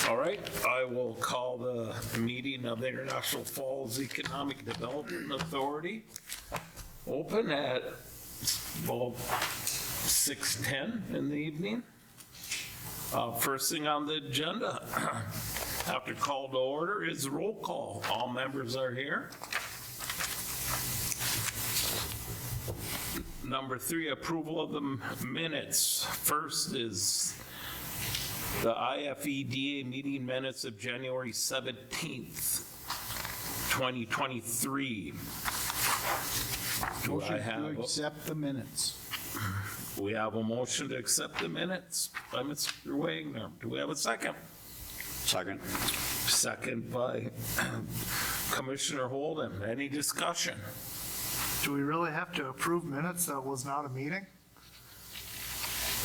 All right, I will call the meeting of the International Falls Economic Development Authority open at, well, 6:10 in the evening. First thing on the agenda, after call to order, is roll call. All members are here. Number 3, approval of the minutes. First is the EDA meeting minutes of January 17th, 2023. Motion to accept the minutes. We have a motion to accept the minutes by Mr. Wagner. Do we have a second? Second. Second by Commissioner Holden. Any discussion? Do we really have to approve minutes that was not a meeting?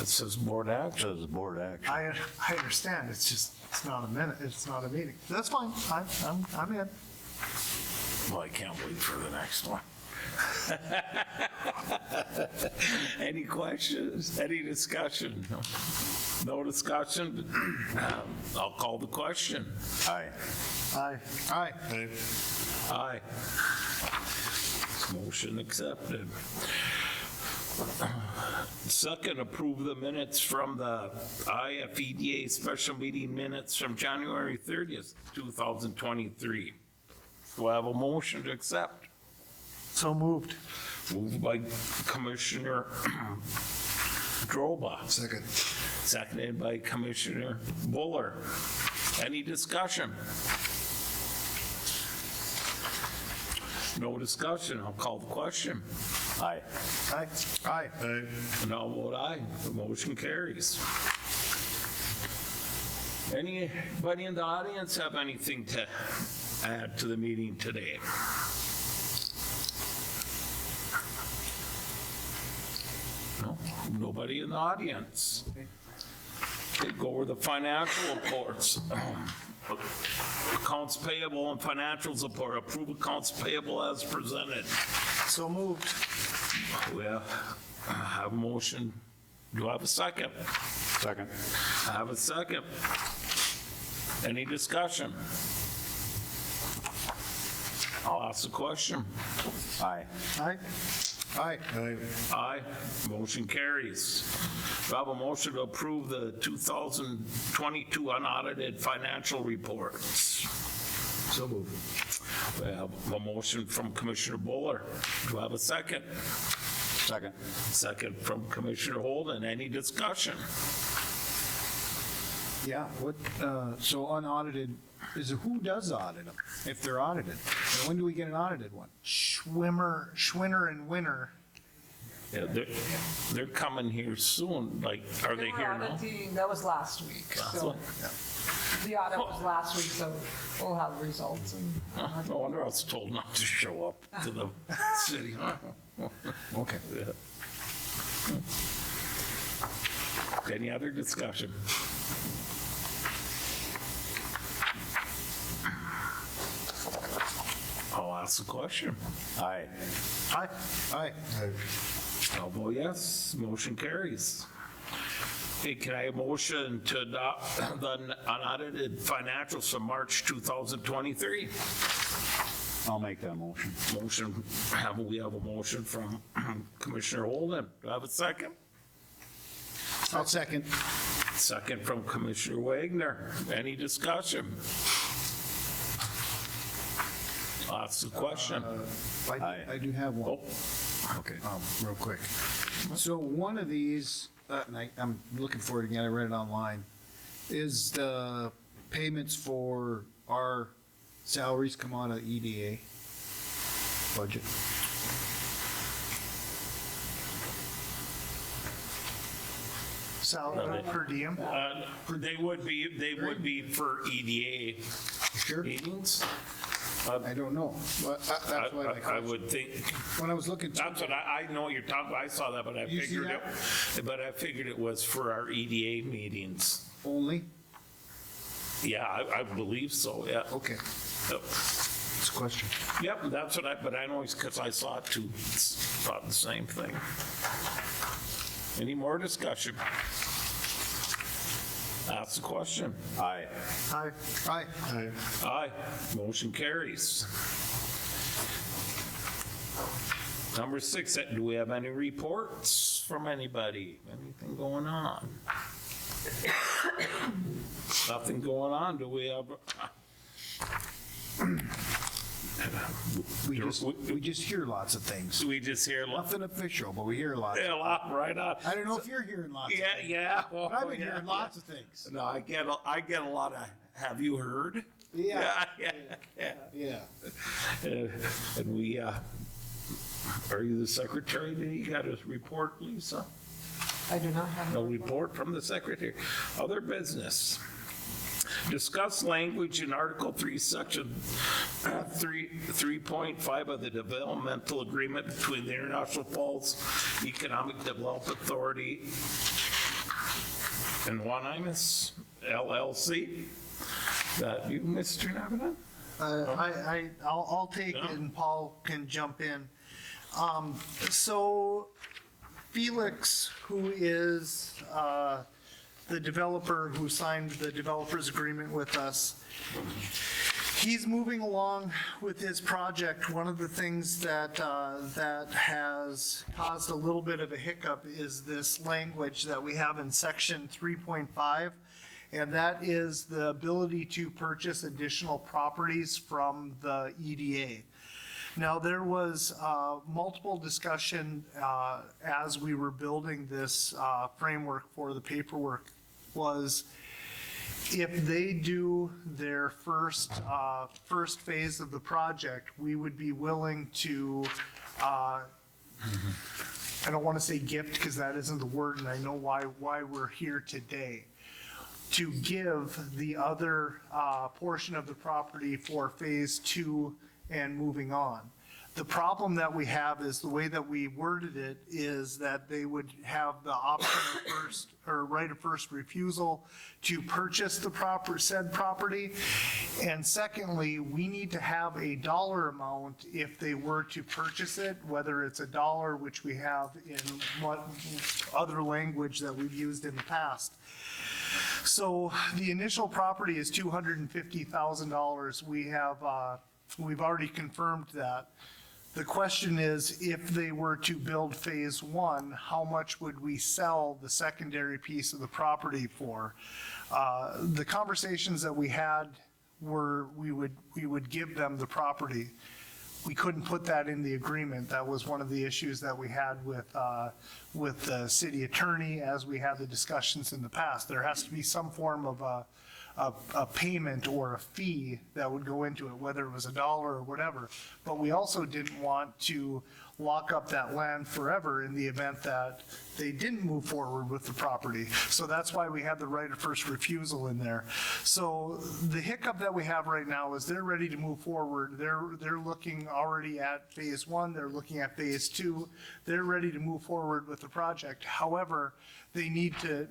It says board action. Says board action. I understand, it's not a minute, it's not a meeting. That's fine, I'm in. Well, I can't wait for the next one. Any questions? Any discussion? No discussion? I'll call the question. Aye. Aye. Aye. Aye. Motion accepted. Second, approve the minutes from the EDA special meeting minutes from January 30th, 2023. Do I have a motion to accept? So moved. Moved by Commissioner Droba. Second. Seconded by Commissioner Buller. Any discussion? No discussion. I'll call the question. Aye. Aye. Aye. And I'll vote aye. The motion carries. Anybody in the audience have anything to add to the meeting today? No, nobody in the audience. Okay, go over the financial reports. Accounts payable and financials report. Approve accounts payable as presented. So moved. We have a motion. Do I have a second? Second. I have a second. Any discussion? I'll ask the question. Aye. Aye. Aye. Aye. Motion carries. Do I have a motion to approve the 2022 unaudited financial reports? So moved. We have a motion from Commissioner Buller. Do I have a second? Second. Second from Commissioner Holden. Any discussion? Yeah, so unaudited, who does audit them, if they're audited? And when do we get an audited one? Schwinner and Winner. Yeah, they're coming here soon. Like, are they were here now? auditing, that was last week. Last So one? the audit was last week, so we'll have results. And No wonder I was told not to show up to the city. Okay. Yeah. Any other discussion? I'll ask the question. Aye. Aye. Aye. I'll vote yes. Motion carries. Hey, can I have a motion to adopt the unaudited financials from March 2023? I'll make that motion. We have a motion from Commissioner Holden. Do I have a second? I'll second. Second from Commissioner Wagner. Any discussion? I'll ask the question. I do have one. Oh, Okay, real quick. So one of these, and I'm looking for it again, I read it online, is the payments for our salaries come out of EDA budget. Salary per diem. They would be for EDA Sure? meetings. I don't know. But that's why my I question. would think, When I was looking. that's what I know what you're talking about. I saw that, but I You see figured it was for our EDA meetings. Only? Yeah, I believe so, yeah. Okay, Yep. that's a question. Yep, that's what but I know it's because I saw it too, thought the same thing. Any more discussion? Ask the question. Aye. Aye. Aye. Aye. Motion carries. Number 6, do we have any reports from anybody? Anything going on? Nothing going on. Do we have? We just hear lots of things. We just hear Nothing official, but we hear lots. a lot, right on. I don't know if you're hearing lots of Yeah, things. yeah. Well, But I've been yeah, hearing lots of things. No, I get a lot of, have you heard? Yeah. Yeah. Yeah. And we, are you the secretary? Did you got a report, Lisa? I do not have. No report from the secretary. Other business. Discuss language in Article 3, Section 3.5 of the developmental agreement between the International Falls Economic Development Authority and Wanimus LLC. That you, Mr. Navina? I'll take it and Paul can jump in. So Felix, who is the developer who signed the developer's agreement with us, he's moving along with his project. One of the things that has caused a little bit of a hiccup is this language that we have in section 3.5. And that is the ability to purchase additional properties from the EDA. Now, there was multiple discussion as we were building this framework for the paperwork, was if they do their first phase of the project, we would be willing to, I don't want to say gift because that isn't the word, and I know why we're here today, to give the other portion of the property for phase 2 and moving on. The problem that we have is the way that we worded it is that they would have the option of first, or right of first refusal to purchase the said property. And secondly, we need to have a dollar amount if they were to purchase it, whether it's $1, which we have in what other language that we've used in the past. So the initial property is $250,000. We've already confirmed that. The question is, if they were to build phase 1, how much would we sell the secondary piece of the property for? The conversations that we had were we would give them the property. We couldn't put that in the agreement. That was one of the issues that we had with the city attorney as we had the discussions in the past. There has to be some form of a payment or a fee that would go into it, whether it was $1 or whatever. But we also didn't want to lock up that land forever in the event that they didn't move forward with the property. So that's why we had the right of first refusal in there. So the hiccup that we have right now is they're ready to move forward. They're looking already at phase 1, they're looking at phase 2. They're ready to move forward with the project. However, they need to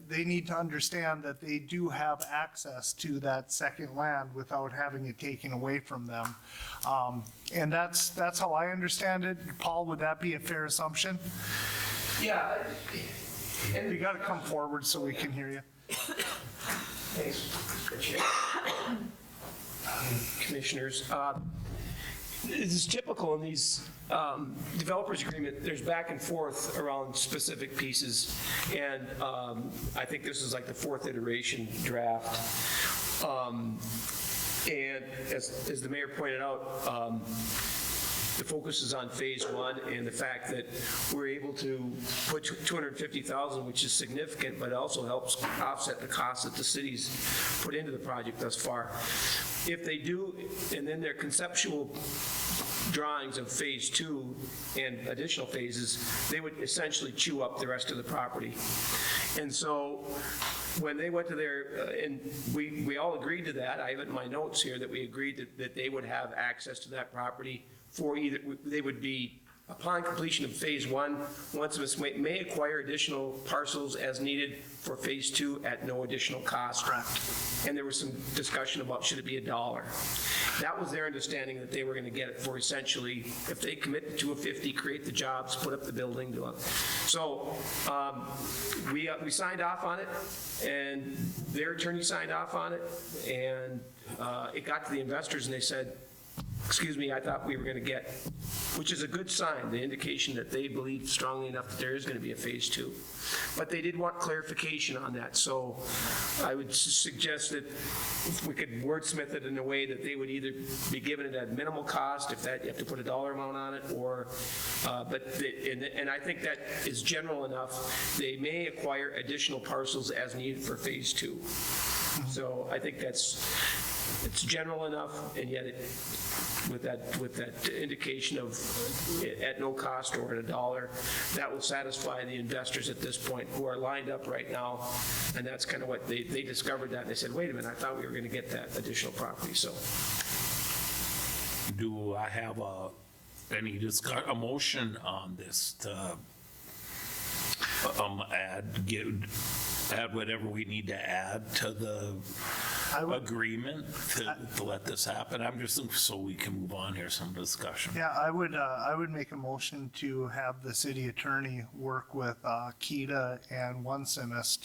understand that they do have access to that second land without having it taken away from them. And that's how I understand it. Paul, would that be a fair assumption? Yeah. You got to come forward so we can hear you. Thanks, Mr. Chair. Commissioners, this is typical in these developers agreement. There's back and forth around specific pieces, and I think this is like the 4th iteration draft. And as the mayor pointed out, the focus is on phase 1 and the fact that we're able to put $250,000, which is significant, but it also helps offset the costs that the city's put into the project thus far. If they do, and then their conceptual drawings of phase 2 and additional phases, they would essentially chew up the rest of the property. And so when they went to their, and we all agreed to that. I have it in my notes here that we agreed that they would have access to that property for either, they would be, upon completion of phase 1, once of us may acquire additional parcels as needed for phase 2 at no additional cost. Correct. And there was some discussion about should it be $1. That was their understanding, that they were going to get it for essentially, if they commit to a 50, create the jobs, put up the building, do it. So we signed off on it, and their attorney signed off on it, and it got to the investors, and they said, excuse me, I thought we were going to get, which is a good sign, the indication that they believe strongly enough that there is going to be a phase 2. But they did want clarification on that, so I would suggest that if we could wordsmith it in a way that they would either be given it at minimal cost, if that, you have to put a dollar amount on it, or, and I think that is general enough. They may acquire additional parcels as needed for phase 2. So I think it's general enough, and yet with that indication of at no cost or at a dollar, that will satisfy the investors at this point who are lined up right now. And that's kind of what they discovered that, and they said, wait a minute, I thought we were going to get that additional property, so. Do I have a motion on this to add whatever we need to add to the agreement to let this happen? I'm just so we can move on here, some discussion. Yeah, I would make a motion to have the city attorney work with KEDA and OneSimis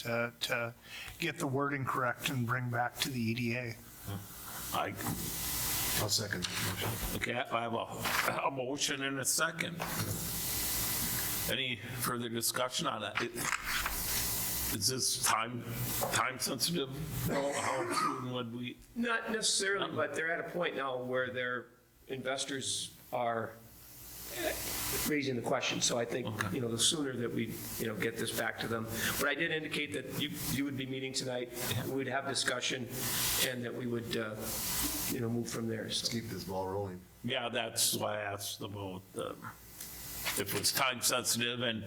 to get the wording correct and bring back to the EDA. I'll second the motion. Okay, I have a motion and a second. Any further discussion on that? Is this time sensitive? How soon would we? Not necessarily, but they're at a point now where their investors are raising the question. So I think, the sooner that we, get this back to them. But I did indicate that you would be meeting tonight, we'd have discussion, and that we would, move from there. So. Keep this ball rolling. Yeah, that's why I asked about if it's time sensitive, and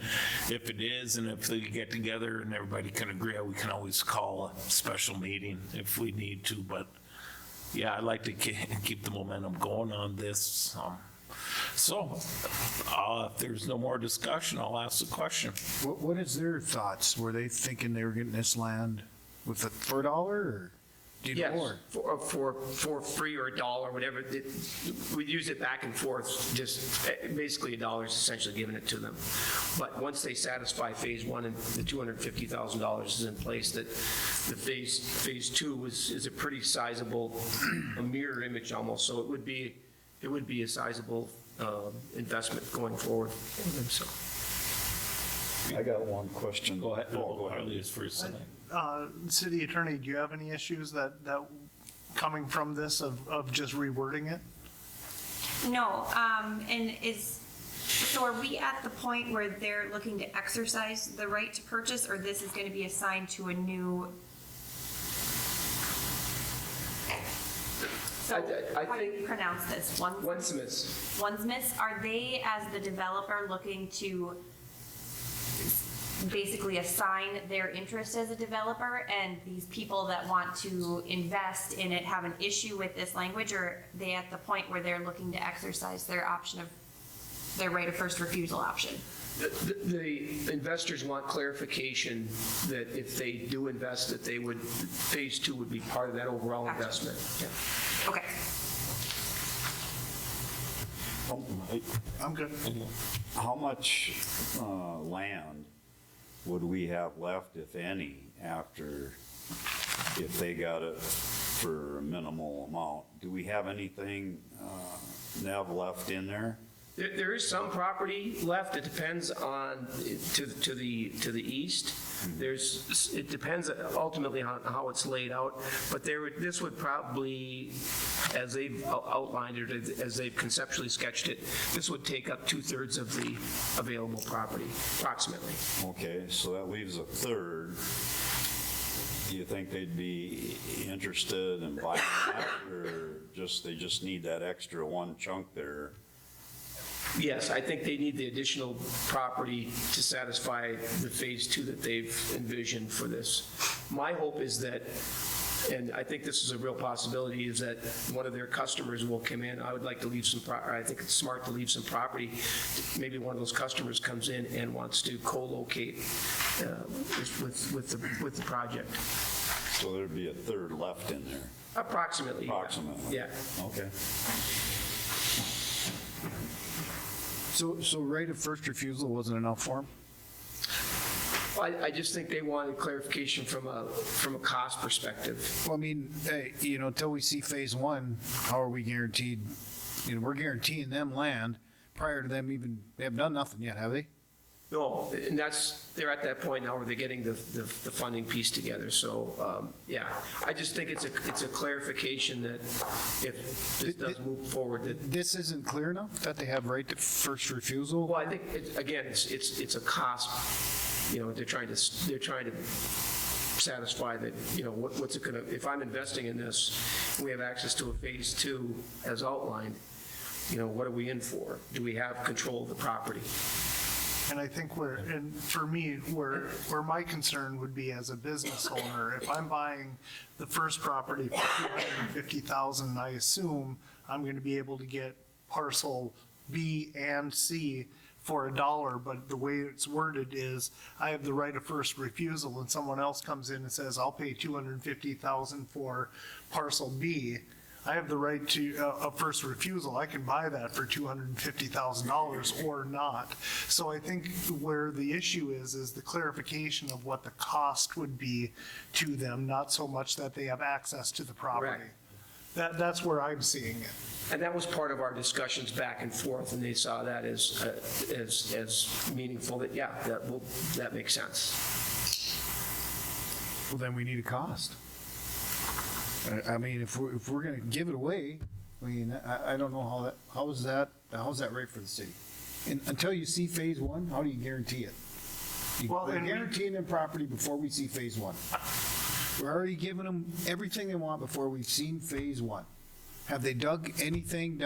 if it is, and if they get together and everybody can agree, we can always call a special meeting if we need to. But yeah, I'd like to keep the momentum going on this. So if there's no more discussion, I'll ask the question. What is their thoughts? Were they thinking they were getting this land for $1, or do you know more? For free or $1, whatever. We use it back and forth, just basically $1 is essentially giving it to them. But once they satisfy phase 1 and the $250,000 is in place, that the phase 2 is a pretty sizable, a mirror image almost, so it would be a sizable investment going forward for them, so. I got one question. Go ahead. Harley is first. City attorney, do you have any issues that coming from this of just rewording it? No, so are we at the point where they're looking to exercise the right to purchase, or this is going to be assigned to a new? So how do you pronounce this? OneSimis. OneSmiths, are they, as the developer, looking to basically assign their interest as a developer, and these people that want to invest in it have an issue with this language, or are they at the point where they're looking to exercise their option of their right of first refusal option? The investors want clarification that if they do invest, that they would, phase 2 would be part of that overall investment. Yeah. Okay. I'm good. How much land would we have left, if any, if they got it for a minimal amount? Do we have anything left in there? There is some property left. It depends on to the east. It depends ultimately on how it's laid out. But this would probably, as they've outlined it, as they've conceptually sketched it, this would take up 2/3 of the available property, approximately. Okay, so that leaves a third. Do you think they'd be interested in buying that, or they just need that extra one chunk there? Yes, I think they need the additional property to satisfy the phase 2 that they've envisioned for this. My hope is that, and I think this is a real possibility, is that one of their customers will come in. I would like to leave some, I think it's smart to leave some property. Maybe one of those customers comes in and wants to co-locate with the project. So there'd be a third left in there? Approximately. Yeah. Approximately. Yeah. Okay. So right of first refusal wasn't enough for them? I just think they wanted clarification from a cost perspective. Well, I mean, hey, until we see phase one, how are we guaranteed, we're guaranteeing them land prior to them even, they have done nothing yet, have they? No, and they're at that point now where they're getting the funding piece together, so, yeah. I just think it's a clarification that if this does move forward, that, This isn't clear enough that they have right to first refusal? well, I think, again, it's a cost, they're trying to satisfy that, what's it gonna, if I'm investing in this, we have access to a phase two as outlined, what are we in for? Do we have control of the property? And I think and for me, where my concern would be as a business owner, if I'm buying the first property for $250,000, I assume I'm going to be able to get parcel B and C for $1, but the way it's worded is I have the right of first refusal and someone else comes in and says, I'll pay $250,000 for parcel B. I have the right to a first refusal. I can buy that for $250,000 or not. So I think where the issue is the clarification of what the cost would be to them, not so much that they have access to the property. Correct. That's where I'm seeing it. And that was part of our discussions back and forth, and they saw that as meaningful, that, yeah, that makes sense. Well, then we need a cost. I mean, if we're going to give it away, I mean, I don't know how's that right for the city? And until you see phase one, how do you guarantee it? We're guaranteeing them property before we see phase one. We're already giving them everything they want before we've seen phase one. Have they done anything?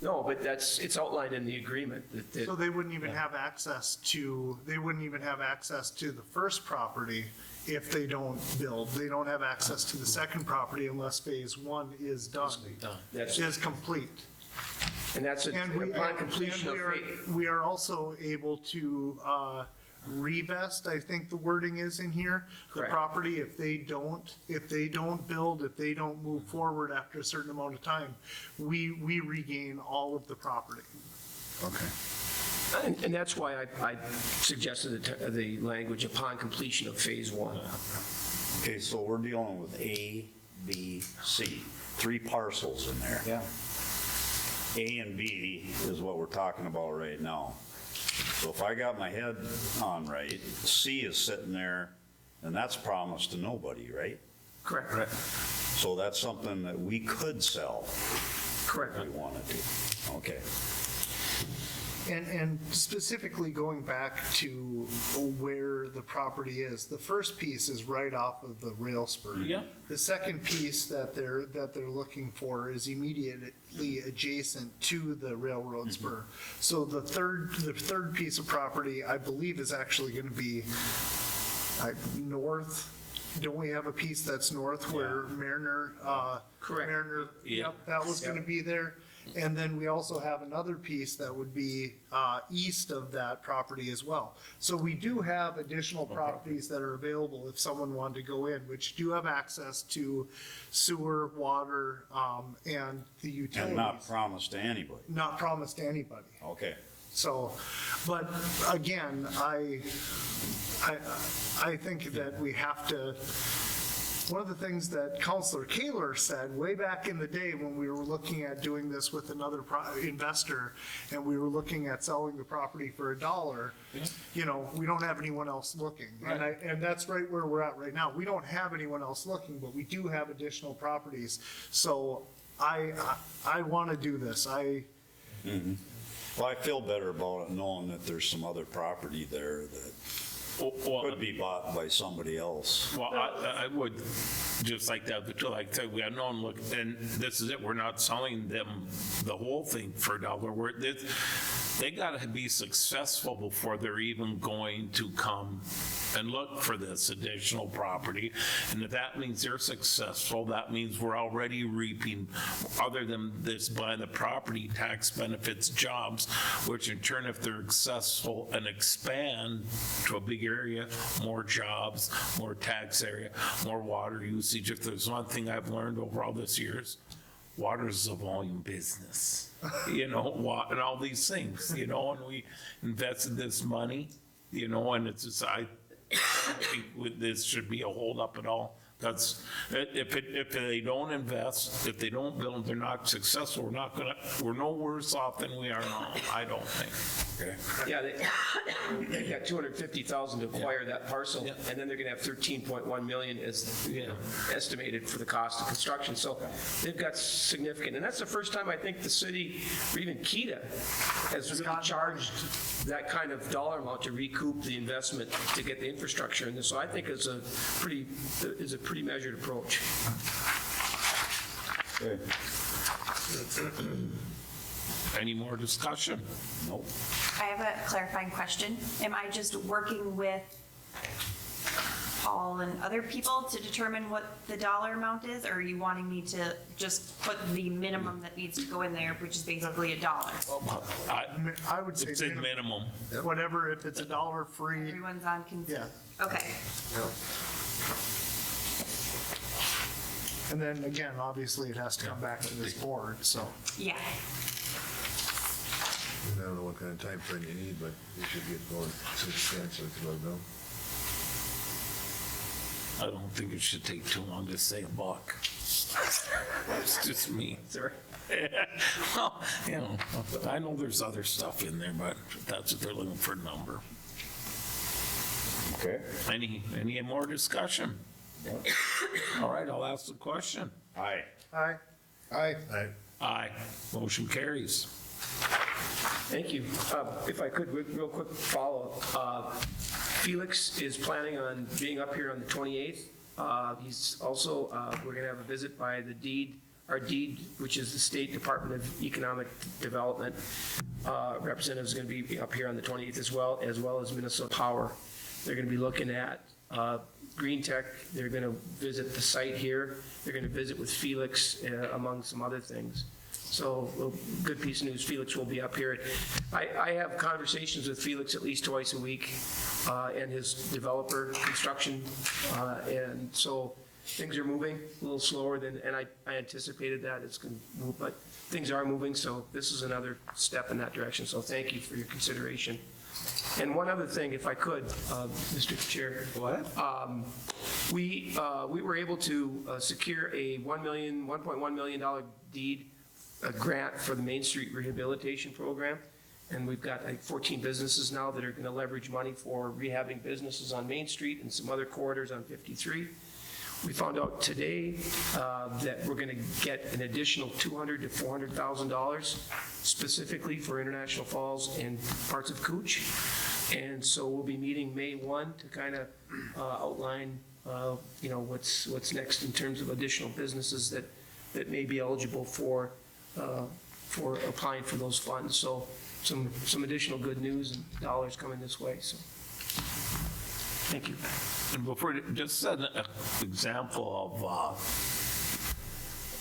No, but it's outlined in the agreement that. So they wouldn't even have access to the first property if they don't build. They don't have access to the second property unless phase one is done. Is complete. And that's upon completion of phase. We are also able to revest, I think the wording is in here, the Correct. property if they don't build, if they don't move forward after a certain amount of time, we regain all of the property. Okay. And that's why I suggested the language upon completion of phase one. Okay, so we're dealing with A, B, C, 3 parcels in there. Yeah. A and B is what we're talking about right now. So if I got my head on right, C is sitting there, and that's promised to nobody, right? Correct. So that's something that we could sell Correct. if we wanted to. Okay. And specifically going back to where the property is, the first piece is right off of the rail spur. Yeah. The second piece that they're looking for is immediately adjacent to the railroad spur. So the third piece of property, I believe, is actually going to be north. Don't we have a piece that's north where Mariner? Correct. Mariner, Yeah. that was going to be there. And then we also have another piece that would be east of that property as well. So we do have additional properties that are available if someone wanted to go in, which do have access to sewer, water, and the utilities. And not promised to anybody. Not promised to anybody. Okay. So, but again, I think that we have to, one of the things that Councilor Kaler said way back in the day when we were looking at doing this with another investor and we were looking at selling the property for $1, we don't have anyone else looking. And that's right where we're at right now. We don't have anyone else looking, but we do have additional properties. So I want to do this. Well, I feel better about it knowing that there's some other property there that could be bought by somebody else. Well, I would just like that, like I said, we have no one look, and this is it, we're not selling them the whole thing for $1. They gotta be successful before they're even going to come and look for this additional property. And if that means they're successful, that means we're already reaping, other than this buying the property, tax benefits, jobs, which in turn, if they're successful and expand to a big area, more jobs, more tax area, more water usage. If there's one thing I've learned over all this years, water is a volume business, and all these things, and we invested this money, and it's just, I don't think this should be a holdup at all. That's, if they don't invest, if they don't build, they're not successful, we're no worse off than we are now, I don't think. Yeah, they've got 250,000 to acquire that parcel, Yeah. and then they're gonna have 13.1 million as estimated for the cost of construction. So they've got significant, and that's the first time I think the city, or even KEDA, has really charged that kind of dollar amount to recoup the investment to get the infrastructure in this. So I think it's a pretty measured approach. Okay. Any more discussion? Nope. I have a clarifying question. Am I just working with Paul and other people to determine what the dollar amount is? Or are you wanting me to just put the minimum that needs to go in there, which is basically $1? I would say It's a minimum. whatever, if it's $1 free, Everyone's on yeah. Okay. And then again, obviously it has to come back to this board, so. Yeah. I don't know what kind of time frame you need, but you should get going substantially to let it go. I don't think it should take too long to say $1. It's just me. Sorry. Well, I know there's other stuff in there, but that's what they're looking for, a number. Okay. Any more discussion? All right, I'll ask the question. Aye. Aye. Aye. Aye. Motion carries. Thank you. If I could, real quick follow-up. Felix is planning on being up here on the 28th. He's also, we're going to have a visit by our DEED, which is the State Department of Economic Development. Representatives are going to be up here on the 28th as well as Minnesota Power. They're going to be looking at green tech. They're going to visit the site here. They're going to visit with Felix, among some other things. So, a good piece of news, Felix will be up here. I have conversations with Felix at least twice a week, and his developer construction, and so things are moving a little slower than, and I anticipated that it's going to move, but things are moving, so this is another step in that direction, so thank you for your consideration. And one other thing, if I could, Mr. Chair. What? We were able to secure a $1.1 million deed, a grant for the Main Street Rehabilitation Program. And we've got like 14 businesses now that are going to leverage money for rehabbing businesses on Main Street and some other corridors on 53. We found out today that we're going to get an additional $200,000 to $400,000 specifically for International Falls and parts of Cooch. And so we'll be meeting May 1 to kind of outline, what's next in terms of additional businesses that may be eligible for applying for those funds. So some additional good news and dollars coming this way. So thank you. And before, just an example of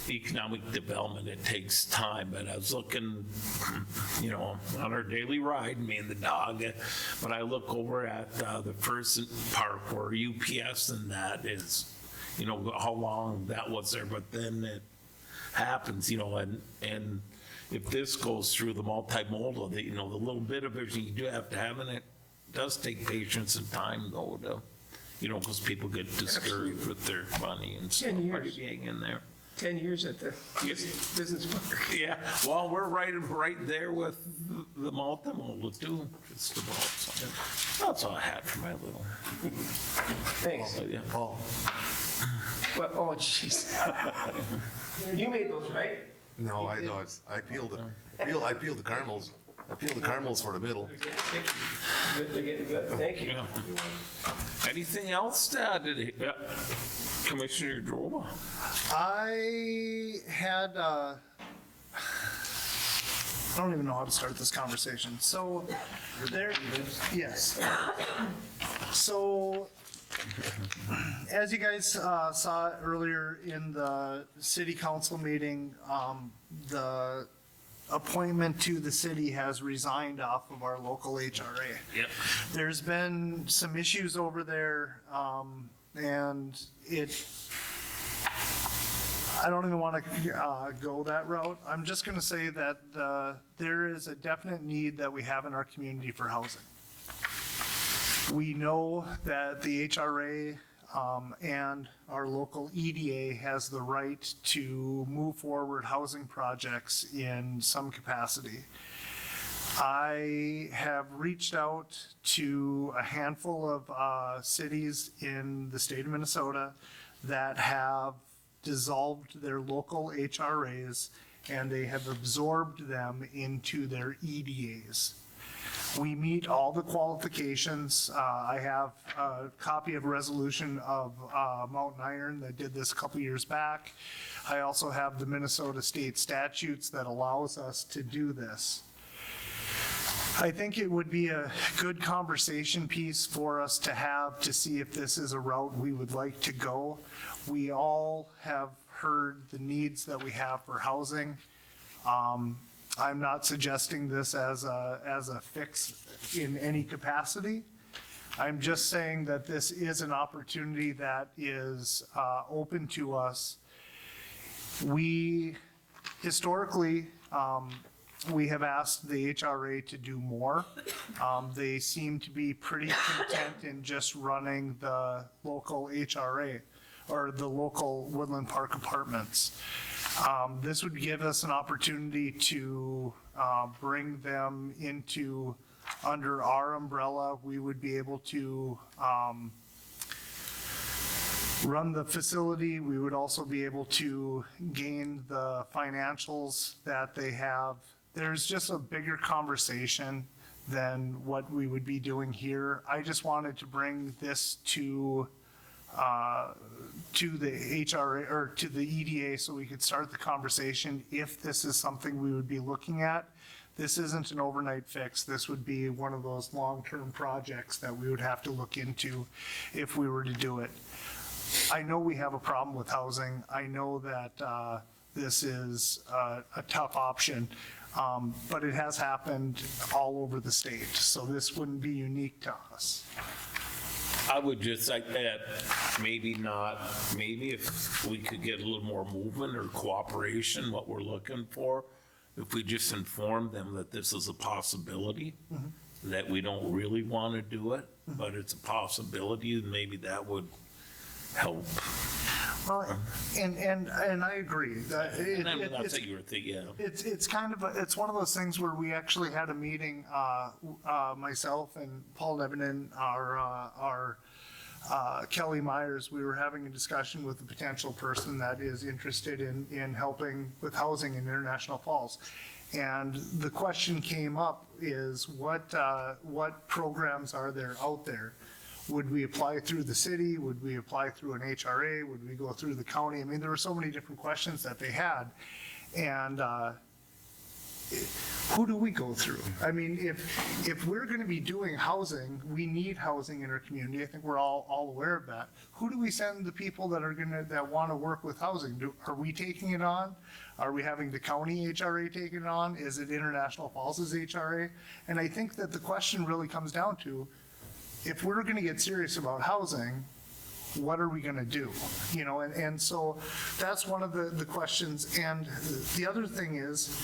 economic development, it takes time, but I was looking, on our daily ride, me and the dog, but I look over at the first park where UPS and that is, how long that was there, but then it happens, and if this goes through the multimodal, the little bit of vision you do have to have, and it does take patience and time though to, because people get discouraged with their money and stuff. 10 years. Being in there. 10 years at the business park. Yeah, well, we're right there with the multimodal too, just about. So that's all I had for my little. Thanks. Yeah. Paul? Well, oh, jeez. You made those, right? No, I know, I peeled the caramels. I peeled the caramels for the middle. They're getting good. Thank you. Yeah. Anything else to add? Commissioner Droba? I had, I don't even know how to start this conversation. So there, yes. So, as you guys saw earlier in the city council meeting, the appointment to the city has resigned off of our local HRA. Yep. There's been some issues over there, and I don't even want to go that route. I'm just going to say that there is a definite need that we have in our community for housing. We know that the HRA and our local EDA has the right to move forward housing projects in some capacity. I have reached out to a handful of cities in the state of Minnesota that have dissolved their local HRAs and they have absorbed them into their EDAs. We meet all the qualifications. I have a copy of a resolution of Mountain Iron that did this a couple years back. I also have the Minnesota state statutes that allows us to do this. I think it would be a good conversation piece for us to have to see if this is a route we would like to go. We all have heard the needs that we have for housing. I'm not suggesting this as a fix in any capacity. I'm just saying that this is an opportunity that is open to us. We historically, we have asked the HRA to do more. They seem to be pretty content in just running the local HRA or the local Woodland Park Apartments. This would give us an opportunity to bring them into under our umbrella. We would be able to run the facility. We would also be able to gain the financials that they have. There's just a bigger conversation than what we would be doing here. I just wanted to bring this to the HRA or to the EDA so we could start the conversation if this is something we would be looking at. This isn't an overnight fix. This would be one of those long-term projects that we would have to look into if we were to do it. I know we have a problem with housing. I know that this is a tough option, but it has happened all over the state, so this wouldn't be unique to us. I would just like that, maybe if we could get a little more movement or cooperation, what we're looking for, if we just inform them that this is a possibility, that we don't really want to do it, but it's a possibility, and maybe that would help. Well, and I agree. And I mean, that's what you were thinking, yeah. It's kind of, it's one of those things where we actually had a meeting, myself and Paul Lebanon, our Kelly Myers, we were having a discussion with a potential person that is interested in helping with housing in International Falls. And the question came up is what programs are there out there? Would we apply through the city? Would we apply through an HRA? Would we go through the county? I mean, there were so many different questions that they had. And who do we go through? I mean, if we're going to be doing housing, we need housing in our community. I think we're all aware of that. Who do we send the people that want to work with housing? Are we taking it on? Are we having the county HRA taking it on? Is it International Falls' HRA? And I think that the question really comes down to, if we're going to get serious about housing, what are we going to do? You know, and so that's one of the questions. And the other thing is,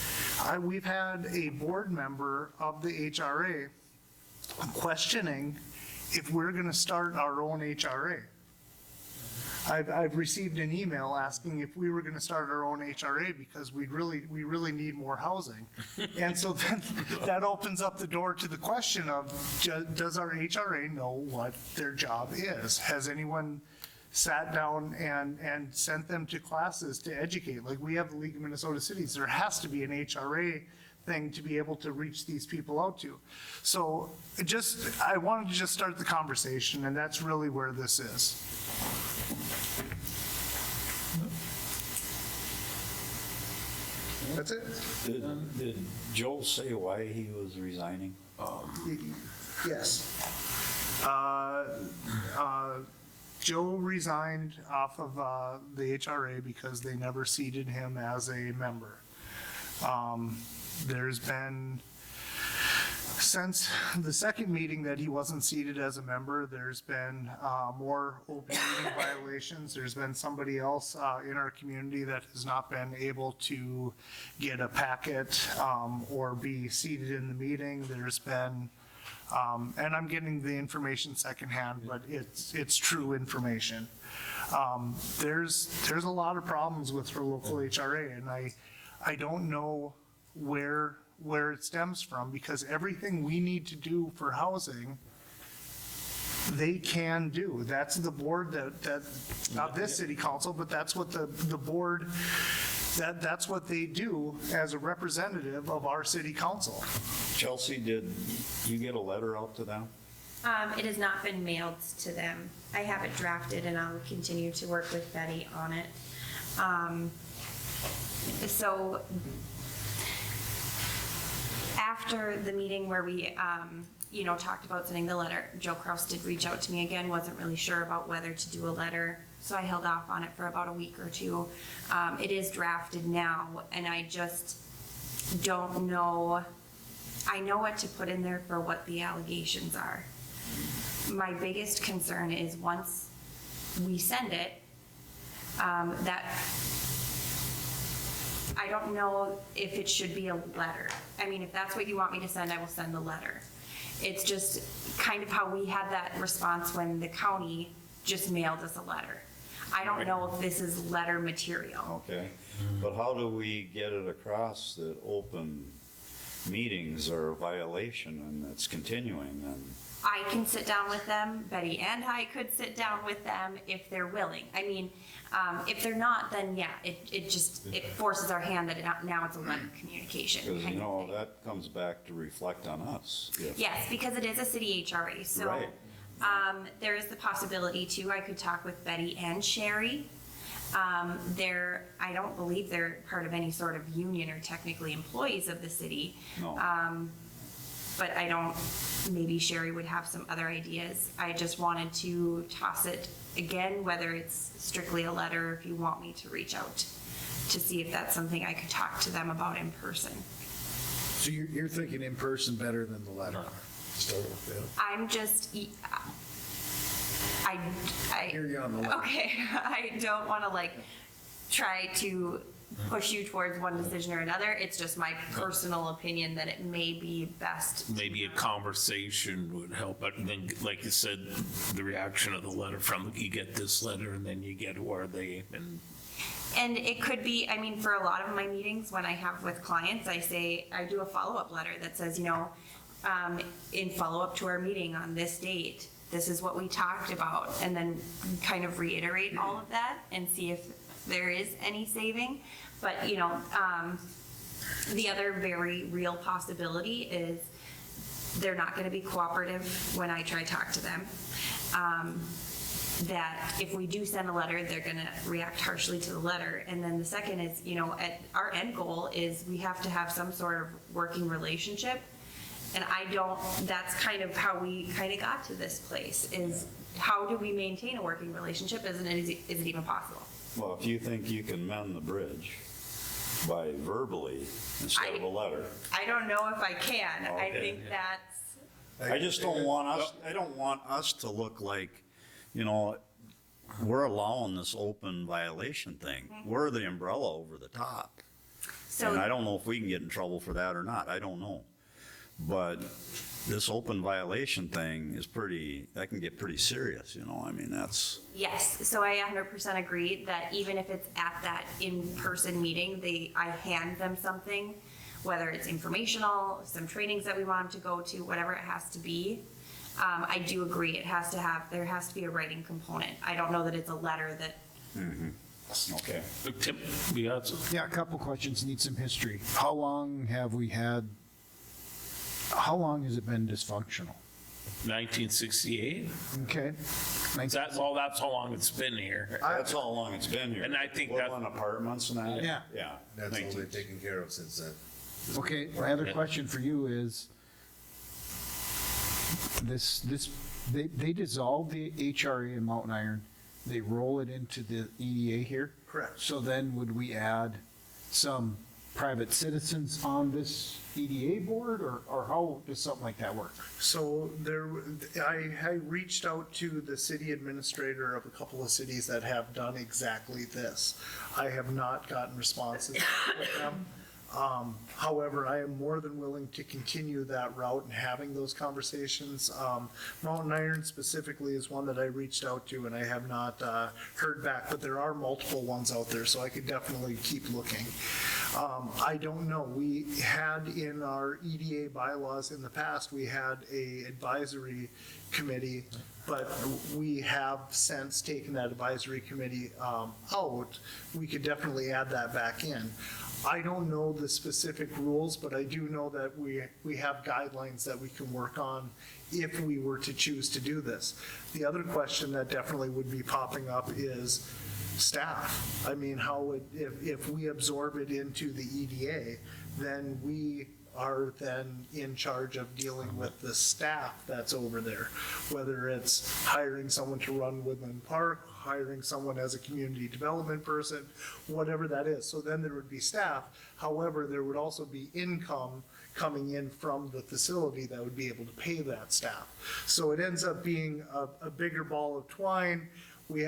we've had a board member of the HRA questioning if we're going to start our own HRA. I've received an email asking if we were going to start our own HRA because we really need more housing. And so then that opens up the door to the question of, does our HRA know what their job is? Has anyone sat down and sent them to classes to educate? Like we have the League of Minnesota Cities. There has to be an HRA thing to be able to reach these people out to. So I wanted to just start the conversation, and that's really where this is. That's it. Did Joel say why he was resigning? Yes. Joe resigned off of the HRA because they never seated him as a member. There's been, since the second meeting that he wasn't seated as a member, there's been more open meeting violations. There's been somebody else in our community that has not been able to get a packet or be seated in the meeting. There's been, and I'm getting the information secondhand, but it's true information. There's a lot of problems with our local HRA, and I don't know where it stems from, because everything we need to do for housing, they can do. That's the board that not this city council, but that's what the board, that's what they do as a representative of our city council. Chelsea, did you get a letter out to them? It has not been mailed to them. I have it drafted and I'll continue to work with Betty on it. So after the meeting where we, talked about sending the letter, Joe Kraus did reach out to me again, wasn't really sure about whether to do a letter. So I held off on it for about a week or two. It is drafted now, and I just don't know. I know what to put in there for what the allegations are. My biggest concern is once we send it, that I don't know if it should be a letter. I mean, if that's what you want me to send, I will send the letter. It's just kind of how we had that response when the county just mailed us a letter. I don't know if this is letter material. Okay, but how do we get it across that open meetings are a violation and it's continuing and? I can sit down with them, Betty and I could sit down with them if they're willing. I mean, if they're not, then yeah, it forces our hand that now it's a letter communication Because, kind of thing. that comes back to reflect on us. Yes, because it is a city HRA, so Right. there is the possibility too, I could talk with Betty and Sherry. I don't believe they're part of any sort of union or technically employees of the city. No. But maybe Sherry would have some other ideas. I just wanted to toss it again, whether it's strictly a letter, if you want me to reach out to see if that's something I could talk to them about in person. So you're thinking in person better than the letter? I'm just, I Hear you on the letter. okay, I don't want to try to push you towards one decision or another. It's just my personal opinion that it may be best. Maybe a conversation would help, but then, like you said, the reaction of the letter from, you get this letter and then you get who are they, And it could be, I mean, for a lot of my meetings when I have with clients, I do a follow-up letter that says, in follow-up to our meeting on this date, this is what we talked about, and then kind of reiterate all of that and see if there is any saving. But, the other very real possibility is they're not going to be cooperative when I try to talk to them. That if we do send a letter, they're going to react harshly to the letter. And then the second is, our end goal is we have to have some sort of working relationship. And that's kind of how we kind of got to this place, is how do we maintain a working relationship? Is it even possible? Well, if you think you can mend the bridge by verbally instead of a letter. I don't know if I can. I think that's, I just don't want us to look like, we're allowing this open violation thing. We're the umbrella over the top. And I so, don't know if we can get in trouble for that or not. I don't know. But this open violation thing is that can get pretty serious, that's. yes, so I 100% agree that even if it's at that in-person meeting, I hand them something, whether it's informational, some trainings that we want them to go to, whatever it has to be. I do agree, there has to be a writing component. I don't know that it's a letter that, Okay. Tim, you got some? Yeah, a couple questions, need some history. How long has it been dysfunctional? 1968? Okay. That's how long it's been here. That's how long it's been here. And I think Woodland apartments and that? Yeah. Yeah. That's all they've taken care of since then. Okay, my other question for you is, this They dissolve the HRA in Mountain Iron, they roll it into the EDA here? Correct. So then would we add some private citizens on this EDA board, or how does something like that work? So I reached out to the city administrator of a couple of cities that have done exactly this. I have not gotten responses from them. However, I am more than willing to continue that route and having those conversations. Mountain Iron specifically is one that I reached out to, and I have not heard back, but there are multiple ones out there, so I could definitely keep looking. I don't know. We had in our EDA bylaws in the past, we had a advisory committee, but we have since taken that advisory committee out. We could definitely add that back in. I don't know the specific rules, but I do know that we have guidelines that we can work on if we were to choose to do this. The other question that definitely would be popping up is staff. I mean, if we absorb it into the EDA, then we are then in charge of dealing with the staff that's over there, whether it's hiring someone to run Woodland Park, hiring someone as a community development person, whatever that is. So then there would be staff. However, there would also be income coming in from the facility that would be able to pay that staff. So it ends up being a bigger ball of twine. We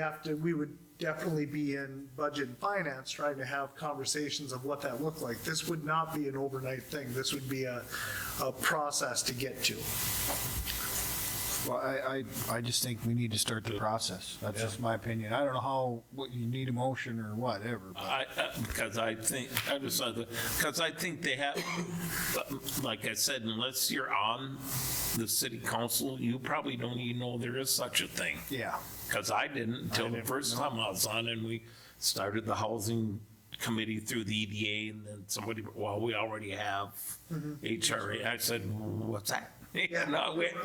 would definitely be in budget and finance trying to have conversations of what that looked like. This would not be an overnight thing. This would be a process to get to. Well, I just think we need to start the process. That's just my opinion. I don't know what you need a motion or whatever. Because I think they have, like I said, unless you're on the city council, you probably don't even know there is such a thing. Yeah. Because I didn't until the first time I was on, and we started the housing committee through the EDA, and then somebody, well, we already have HRA. I said, what's that? Yeah.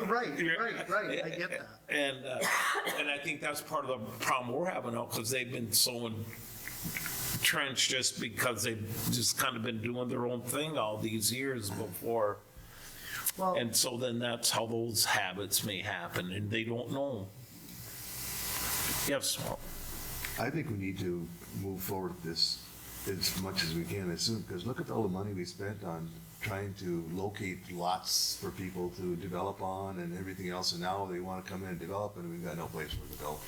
Right, I get that. And I think that's part of the problem we're having now, because they've been so entrenched just because they've just kind of been doing their own thing all these years before. Well, And so then that's how those habits may happen, and they don't know. Yes, Paul. I think we need to move forward with this as much as we can as soon, because look at all the money we spent on trying to locate lots for people to develop on and everything else, and now they want to come in and develop, and we've got no place for them to go.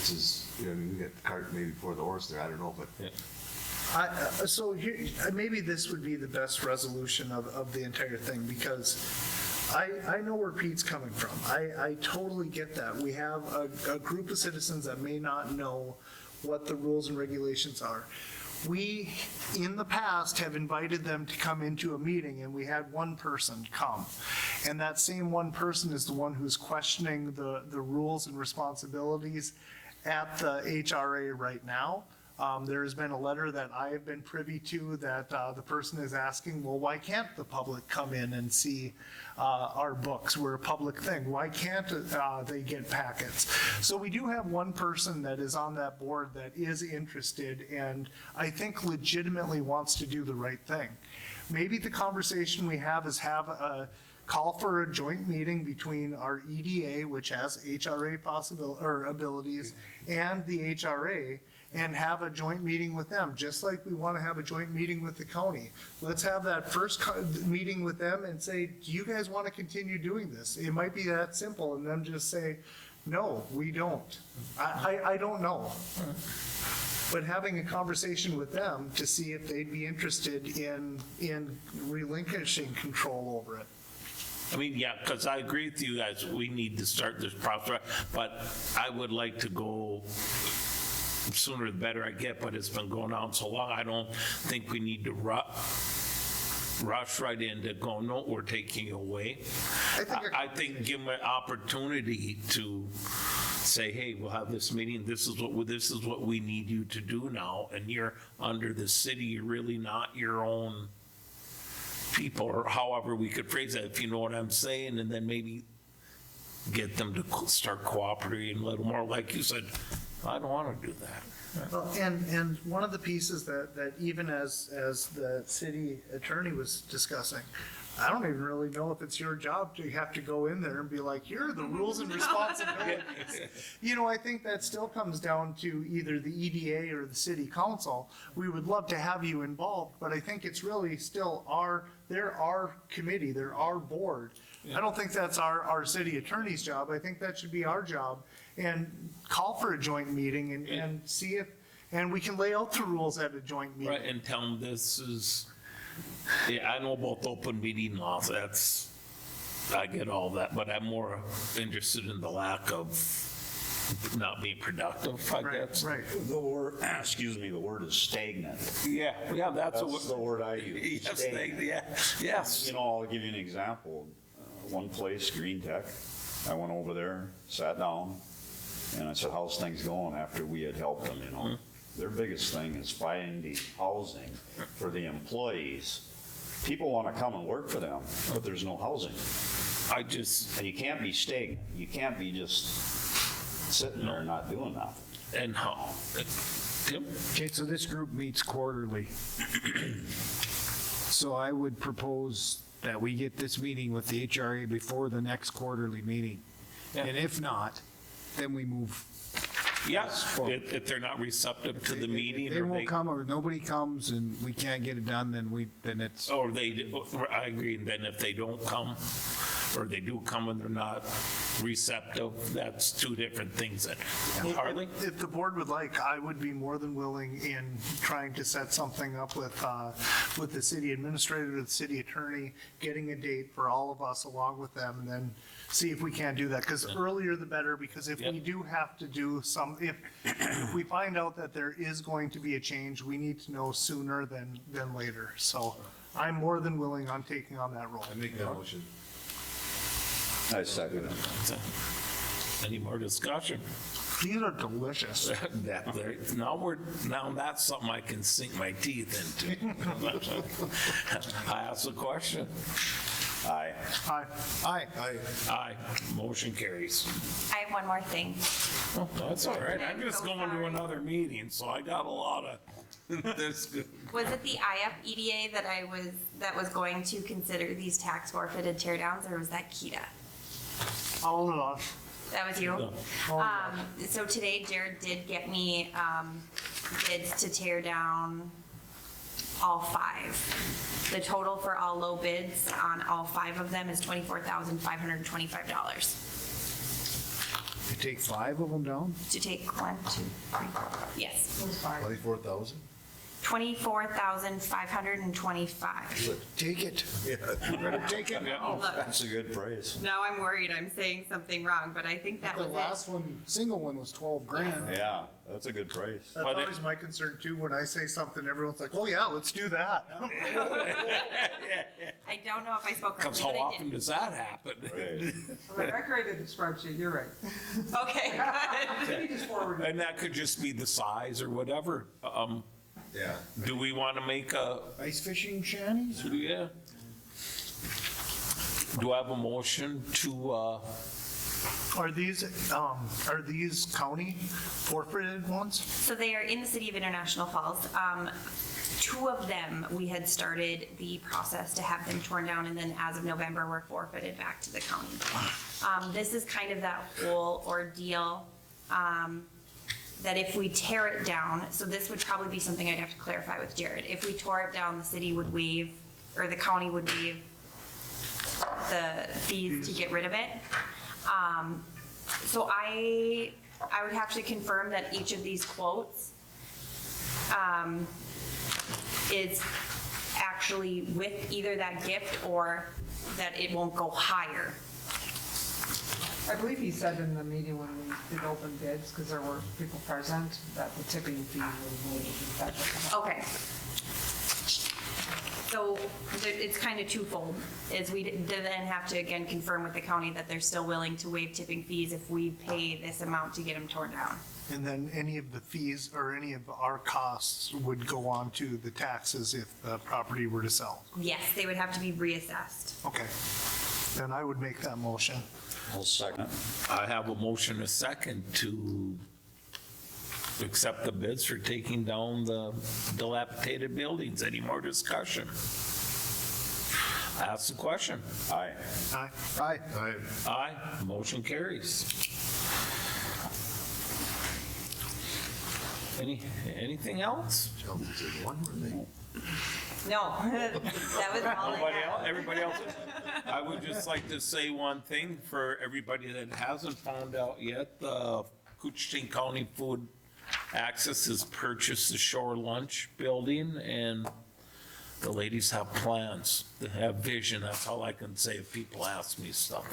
This is, I mean, we got the cart maybe before the horse there, I don't know, but. Yeah. So here, maybe this would be the best resolution of the entire thing, because I know where Pete's coming from. I totally get that. We have a group of citizens that may not know what the rules and regulations are. We, in the past, have invited them to come into a meeting, and we had one person come. And that same one person is the one who's questioning the rules and responsibilities at the HRA right now. There has been a letter that I have been privy to that the person is asking, well, why can't the public come in and see our books? We're a public thing. Why can't they get packets? So we do have one person that is on that board that is interested and I think legitimately wants to do the right thing. Maybe the conversation we have is have a call for a joint meeting between our EDA, which has HRA abilities, and the HRA, and have a joint meeting with them, just like we want to have a joint meeting with the county. Let's have that first meeting with them and say, do you guys want to continue doing this? It might be that simple, and them just say, no, we don't. I don't know. But having a conversation with them to see if they'd be interested in relinquishing control over it. I mean, yeah, because I agree with you guys, we need to start this process, but I would like to go sooner the better I get, but it's been going on so long, I don't think we need to rush right into go, no, we're taking you away. I think give them an opportunity to say, hey, we'll have this meeting, this is what we need you to do now, and you're under the city, you're really not your own people, or however we could phrase that, if you know what I'm saying, and then maybe get them to start cooperating a little more, like you said, I don't want to do that. Well, and one of the pieces that even as the city attorney was discussing, I don't even really know if it's your job to have to go in there and be like, here are the rules and responsibilities. You know, I think that still comes down to either the EDA or the city council. We would love to have you involved, but I think it's really still they're our committee, they're our board. I don't think that's our city attorney's job. I think that should be our job. And call for a joint meeting and see if, and we can lay out the rules at a joint meeting. Right, and tell them this is, yeah, I know about the open meeting laws, I get all that, but I'm more interested in the lack of not being productive, I guess. Right. The word, excuse me, the word is stagnant. Yeah, that's That's the word I use. Yes, stagnant. yes. You know, I'll give you an example. One place, Green Tech, I went over there, sat down, and I said, how's things going after we had helped them, you know? Their biggest thing is finding housing for the employees. People want to come and work for them, but there's no housing. And you can't be stagnant. You can't be just sitting there and not doing nothing. And how? Tim? Okay, so this group meets quarterly. So I would propose that we get this meeting with the HRA before the next quarterly meeting. Yeah. And if not, then we move. Yes, if they're not receptive to the meeting, If they or won't come, or nobody comes and we can't get it done, then it's, or I agree, and then if they don't come, or they do come and they're not receptive, that's two different things. Then Harley? If the board would like, I would be more than willing in trying to set something up with the city administrator, the city attorney, getting a date for all of us along with them, and then see if we can't do that, because earlier the better, because if we do have to do if we find out that there is going to be a change, we need to know sooner than later. So I'm more than willing on taking on that role. I make that motion. I second it. Any more discussion? These are delicious. Now that's something I can sink my teeth into. I ask a question. Aye. Aye. aye. Aye, motion carries. I have one more thing. Oh, that's all right. I'm just So going to sorry. another meeting, so I got a lot of this. Was it the IF EDA that was going to consider these tax forfeited tear downs, or was that KEDA? All of us. That was you? No. So today Jared did get me bids to tear down all 5. The total for all low bids on all 5 of them is $24,525. You take 5 of them down? To take 1, 2, 3, 4, yes, 24,000? $24,525. Take it. Better take it. Oh, look, That's a good price. now I'm worried I'm saying something wrong, but I think that The was it. last one, single one was 12 grand. Yeah, that's a good price. That's But always my concern too. When I say something, everyone's like, oh yeah, let's do that. I don't know if I spoke Because correctly, how but I often does that happen? Right. I created the spreadsheet, you're right. did. Okay, good. You just forwarded it. And that could just be the size or whatever. Yeah. Do we want to make a, Ice fishing shanties? yeah? Do I have a motion to, Are these county forfeited ones? So they are in the city of International Falls. 2 of them, we had started the process to have them torn down, and then as of November, were forfeited back to the county. This is kind of that whole ordeal, that if we tear it down, so this would probably be something I'd have to clarify with Jared. If we tore it down, the city would waive, or the county would waive the fees to get rid of it. So I would have to confirm that each of these quotes is actually with either that gift or that it won't go higher. I believe he said in the meeting when we did open bids, because there were people present, that the tipping fee was waived. Okay. So it's kind of twofold, is we then have to again confirm with the county that they're still willing to waive tipping fees if we pay this amount to get them torn down. And then any of the fees or any of our costs would go on to the taxes if the property were to sell. Yes, they would have to be reassessed. Okay. Then I would make that motion. I'll second. I have a motion, a second, to accept the bids for taking down the dilapidated buildings. Any more discussion? Ask the question. Aye. Aye. Aye, motion carries. Anything else? Sheldon said one more thing. No, that was all I Nobody had. else, everybody else? I would just like to say one thing for everybody that hasn't found out yet. The Coochiton County Food Access has purchased the Shore Lunch Building, and the ladies have plans. They have vision. That's all I can say if people ask me stuff.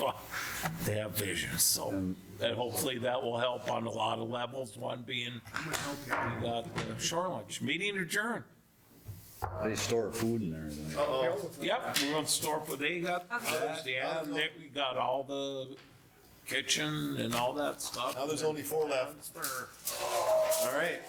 They have vision, so, and hopefully that will help on a lot of levels. One being, we got the Shore Lunch. Meeting adjourned. They store food in there. don't they? Yep, we're gonna store, but they got, yeah, we got all the kitchen and all that stuff. Now there's only 4 left. All right.